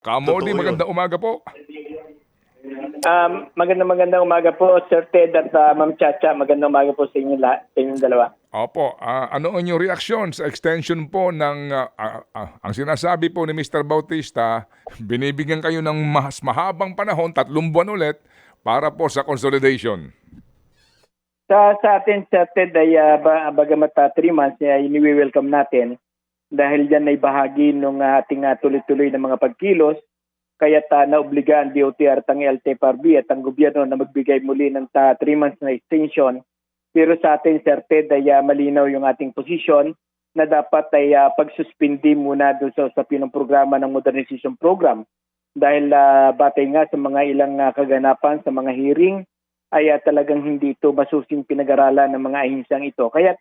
Kamodi, Totoo yun. magandang umaga po. Magandang umaga po, Sir Ted at Ma'am Chacha. Magandang umaga po sa inyo sa inyong dalawa. Opo, ano ang inyong reaksyon sa extension po ng, ang sinasabi po ni Mr. Bautista, binibigyan kayo ng mas mahabang panahon, 3 buwan ulit, para po sa consolidation. Sa atin, Sir Ted, ay bagamat 3 months, ay ini-welcome natin dahil yan ay bahagi ng ating tuloy-tuloy na mga pagkilos. Kaya't naobliga ang DOTR, ang LTFRB at ang gobyerno na magbigay muli ng 3 months na extension. Pero sa atin, Sir Ted, ay malinaw yung ating posisyon na dapat ay pagsuspindi muna doon sa usapin ng programa ng modernization program. Dahil batay nga sa mga ilang kaganapan sa mga hearing, ay talagang hindi ito masusing pinag-aralan ng mga ahinsang ito. Kaya't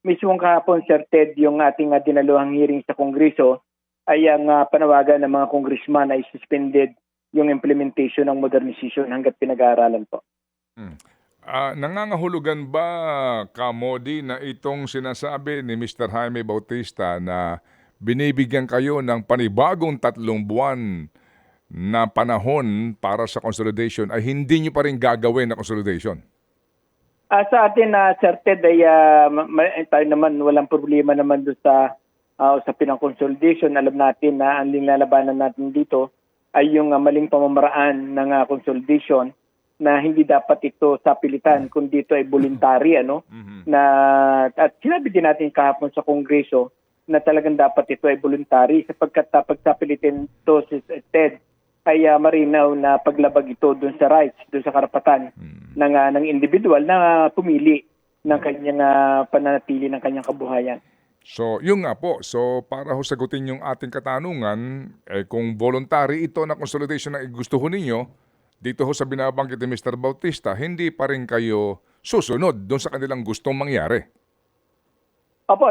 mismong kahapon, Sir Ted, yung ating dinaluhang hearing sa Kongreso, ay ang panawagan ng mga congressman ay suspended yung implementation ng modernization hanggat pinag-aaralan po. Nangangahulugan ba, Kamodi, na itong sinasabi ni Mr. Jaime Bautista na binibigyan kayo ng panibagong 3 buwan na panahon para sa consolidation ay hindi nyo pa rin gagawin na consolidation? Sa atin, Sir Ted, ay tayo naman walang problema naman doon sa usapin ng consolidation. Alam natin na ang linalabanan natin dito ay yung maling pamamaraan ng consolidation na hindi dapat ito sapilitan kundi ito ay voluntary na at sinabi din natin kahapon sa Kongreso na talagang dapat ito ay voluntary sapagkat pagsapilitin ito si Ted ay marinaw na paglabag ito doon sa rights, doon sa karapatan ng individual na pumili ng kanyang pananatili ng kanyang kabuhayan. So, yun nga po. So, para ho sagutin yung ating katanungan, kung voluntary ito na consolidation na gusto ho ninyo, dito ho sa binabanggit ni Mr. Bautista, hindi pa rin kayo susunod doon sa kanilang gustong mangyari. Opo,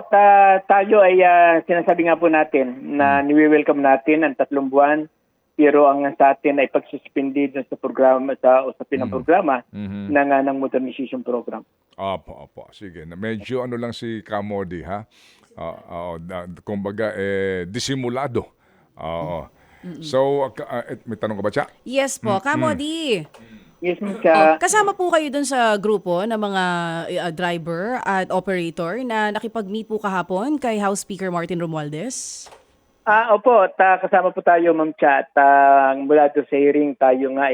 tayo ay sinasabi nga po natin na niwi-welcome natin ang 3 buwan, pero ang sa atin ay pagsuspindi sa programa, sa usapin ng programa ng modernization program. Opo. Sige. Medyo ano lang si Kamodi, ha? Kumbaga, disimulado. So, may tanong ka ba, Cha? Yes po, Kamodi. Yes, Mika. Kasama po kayo dun sa grupo ng mga driver at operator na nakipag-meet po kahapon kay House Speaker Martin Romualdez? Opo, kasama po tayo, Ma'am Cha. Mula doon sa hearing, tayo nga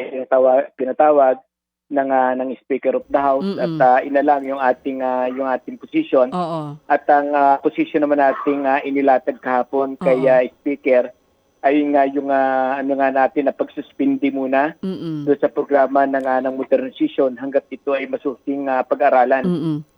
pinatawag ng Speaker of the House at inalam yung ating position. Oo. At ang position naman nating inilatag kahapon kay Speaker ay nga yung natin na pagsuspindi muna doon sa programa ng modernization hanggat ito ay masusing pag-aralan.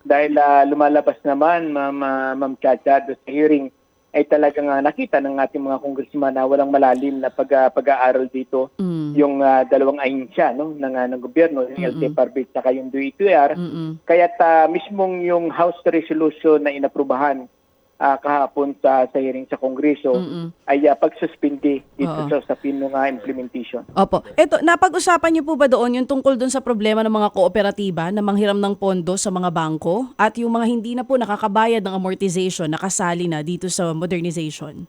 Dahil lumalabas naman, Ma'am Chacha, doon sa hearing ay talagang nakita ng ating mga congressman na walang malalim na pag-aaral dito yung dalawang ahinsya ng gobyerno, yung LTFRB at yung DOTR. Kaya't mismong yung House Resolution na inaprubahan kahapon sa hearing sa Kongreso ay pagsuspindi dito sa usapin ng implementation. Opo. Eto, napag-usapan niyo po ba doon yung tungkol doon sa problema ng mga kooperatiba na manghiram ng pondo sa mga bangko at yung mga hindi na po nakakabayad ng amortization nakasali na dito sa modernization?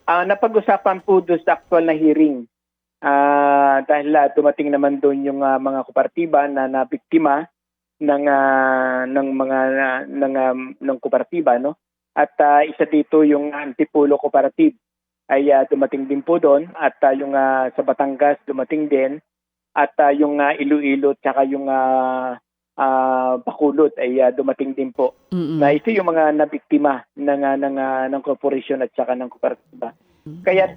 Napag-usapan po doon sa actual na hearing dahil dumating naman doon yung mga kooperatiba na nabiktima ng kooperatiba, no? At isa dito yung Antipolo Cooperative ay dumating din po doon at yung sa Batangas dumating din at yung Iloilo at saka yung Bacolod ay dumating din po. Na ito yung mga nabiktima ng corporation at saka ng kooperatiba. Kaya't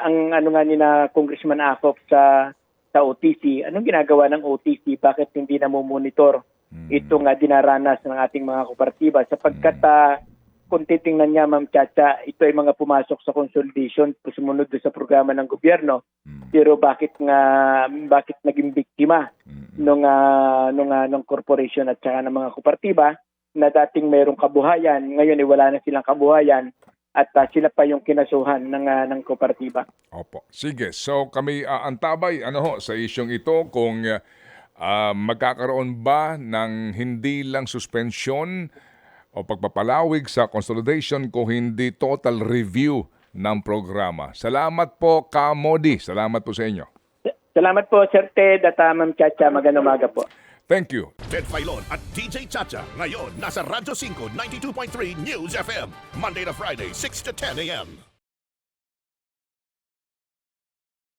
ang nga ni na Congressman Acop sa OTC, anong ginagawa ng OTC? Bakit hindi na monitor itong dinaranas ng ating mga kooperatiba sapagkat kung titingnan niya, Ma'am Chacha, ito ay mga pumasok sa consolidation sumunod sa programa ng gobyerno. Pero bakit naging biktima ng corporation at saka ng mga kooperatiba na dating mayroong kabuhayan, ngayon ay wala na silang kabuhayan at sila pa yung kinasuhan ng kooperatiba. Opo. Sige. So kami antabay sa isyong ito kung magkakaroon ba ng hindi lang suspension o pagpapalawig sa consolidation kung hindi total review ng programa. Salamat po, Ka-Modi. Salamat po sa inyo. Salamat po, Sir Ted at Ma'am Chacha. Magandang umaga po. Thank you. Ted Filon at DJ Chacha. Ngayon, nasa Radyo 5, 92.3 News FM. Monday to Friday, 6 to 10 a.m.